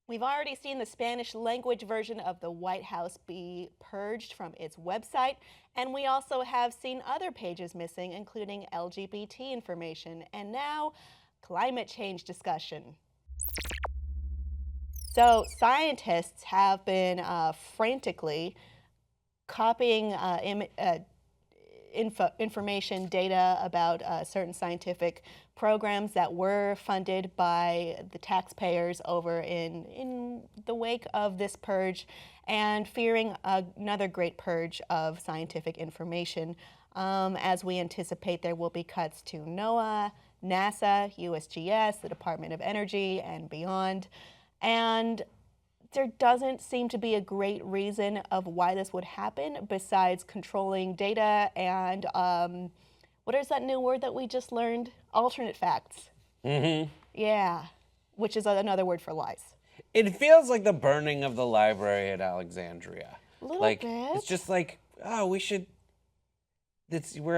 We've already seen the Spanish language version of the White House be purged from its website, and we also have seen other pages missing, including LGBT information, and now climate change discussion. So, scientists have been frantically copying information, data about certain scientific programs that were funded by the taxpayers over in the wake of this purge, and fearing another great purge of scientific information. As we anticipate, there will be cuts to NOAA, NASA, USGS, the Department of Energy, and beyond. And there doesn't seem to be a great reason of why this would happen besides controlling data and what is that new word that we just learned? Alternate facts. Mm-hmm. Yeah, which is another word for lies. It feels like the burning of the library at Alexandria. A little like, bit. It's just like, oh, we're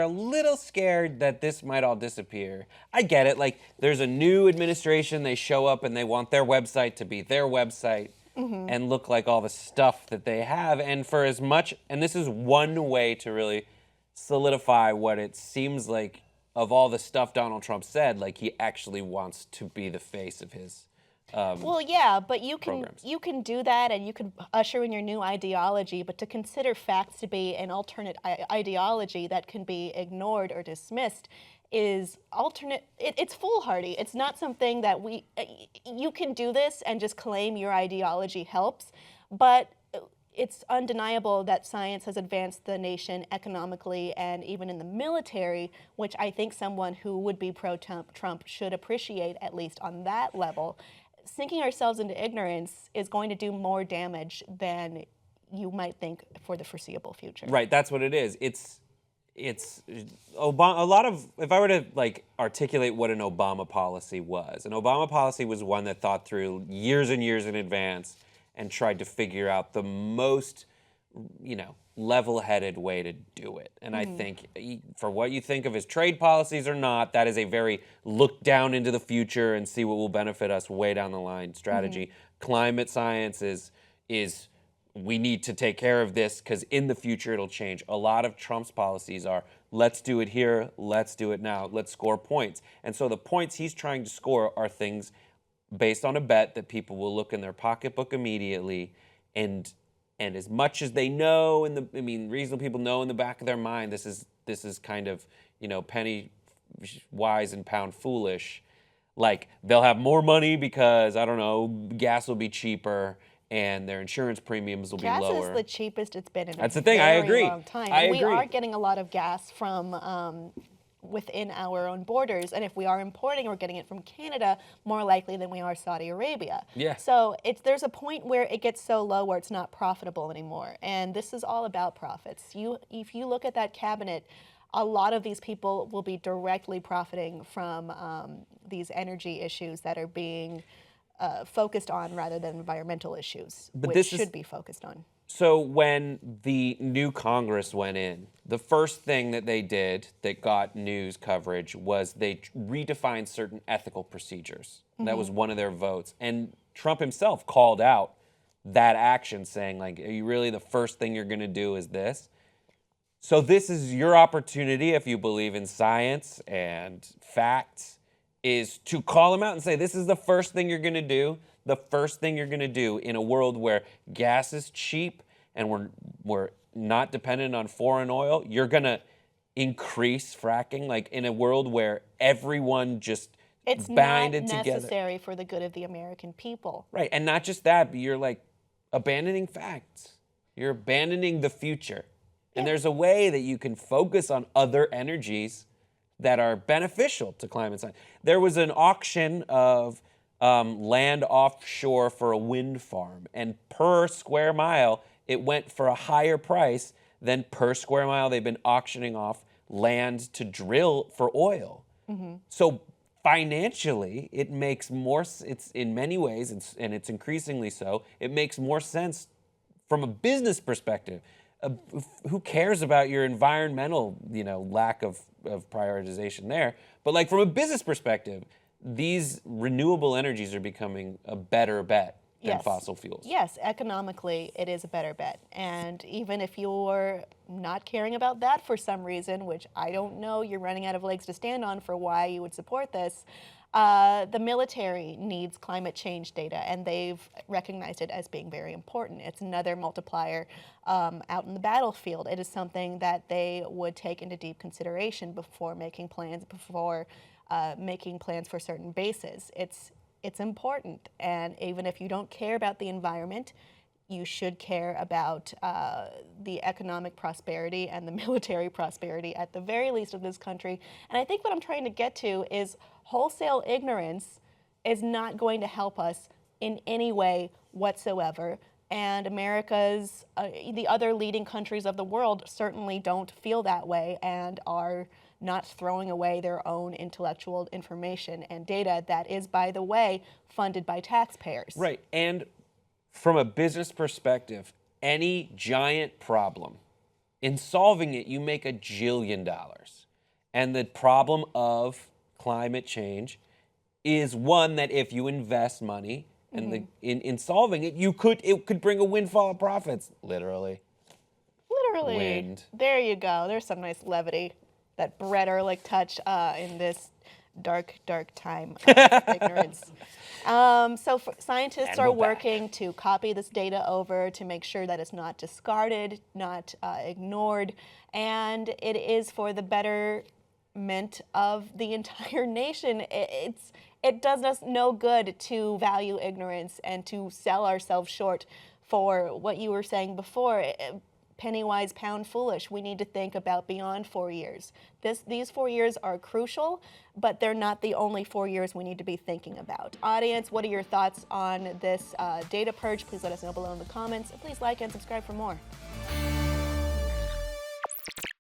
a little scared that this might all disappear. I get it. Like, there's a new administration, they show up and they want their website to be their website. Mm-hmm. And look like all the stuff that they have. And for as much, and this is one way to really solidify what it seems like of all the stuff Donald Trump said, like he actually wants to be the face of his well, yeah, but you can programs. You can do that, and you can usher in your new ideology. But to consider facts to be an alternate ideology that can be ignored or dismissed is alternate. It's foolhardy. It's not something that you can do this and just claim your ideology helps, but it's undeniable that science has advanced the nation economically and even in the military, which I think someone who would be pro-Trump should appreciate, at least on that level. Sinking ourselves into ignorance is going to do more damage than you might think for the foreseeable future. Right, that's what it is. It's Obama, a lot of, if I were to like articulate what an Obama policy was, an Obama policy was one that thought through years and years in advance and tried to figure out the most, level-headed way to do it. And I think for what you think of his trade policies or not, that is a very look down into the future and see what will benefit us way down the line strategy. Climate science is we need to take care of this because in the future it'll change. A lot of Trump's policies are, let's do it here, let's do it now, let's score points. And so the points he's trying to score are things based on a bet that people will look in their pocketbook immediately, and as much as they know, reasonable people know in the back of their mind, this is kind of, penny wise and pound foolish. Like, they'll have more money because, I don't know, gas will be cheaper and their insurance premiums will be lower. Gas is the cheapest it's been in That's a the thing. I very agree. long time. I We agree. are getting a lot of gas from within our own borders, and if we are importing, we're getting it from Canada more likely than we are Saudi Arabia. Yeah. So there's a point where it gets so low where it's not profitable anymore, and this is all about profits. If you look at that cabinet, a lot of these people will be directly profiting from these energy issues that are being focused on rather than environmental issues, which should be focused on. So when the new Congress went in, the first thing that they did that got news coverage was they redefined certain ethical procedures. That was one of their votes. And Trump himself called out that action, saying, like, are you really the first thing you're going to do is this? So this is your opportunity, if you believe in science and facts, is to call him out and say, this is the first thing you're going to do. The first thing you're going to do in a world where gas is cheap and we're not dependent on foreign oil, you're going to increase fracking. Like, in a world where everyone just banded together. It's not necessary for the good of the American people. Right, and not just that, but you're like abandoning facts. You're abandoning the future. And there's a way that you can focus on other energies that are beneficial to climate science. There was an auction of land offshore for a wind farm, and per square mile, it went for a higher price than per square mile they've been auctioning off land to drill for oil. So financially, it makes more, it's in many ways, and it's increasingly so, it makes more sense from a business perspective. Who cares about your environmental, lack of prioritization there? But like from a business perspective, these renewable energies are becoming a better bet than Yes. fossil fuels. Yes, economically, it is a better bet. And even if you're not caring about that for some reason, which I don't know, you're running out of legs to stand on for why you would support this, the military needs climate change data, and they've recognized it as being very important. It's another multiplier out in the battlefield. It is something that they would take into deep consideration before making plans, for certain bases. It's important, and even if you don't care about the environment, you should care about the economic prosperity and the military prosperity, at the very least, of this country. And I think what I'm trying to get to is wholesale ignorance is not going to help us in any way whatsoever. And the other leading countries of the world certainly don't feel that way and are not throwing away their own intellectual information and data that is, by the way, funded by taxpayers. Right. And from a business perspective, any giant problem, in solving it, you make $1 jillion. And the problem of climate change is one that if you invest money in solving it, it could bring a windfall of profits, literally. Literally. Wind. There you go. There's some nice levity that Brett Erlich touch in this dark, dark time of ignorance. Scientists are working to copy this data over to make sure that it's not discarded, not ignored, and it is for the betterment of the entire nation. It does us no good to value ignorance and to sell ourselves short for what you were saying before. Penny wise, pound foolish. We need to think about beyond 4 years. These 4 years are crucial, but they're not the only 4 years we need to be thinking about. Audience, what are your thoughts on this data purge? Please let us know below in the comments. Please like and subscribe for more.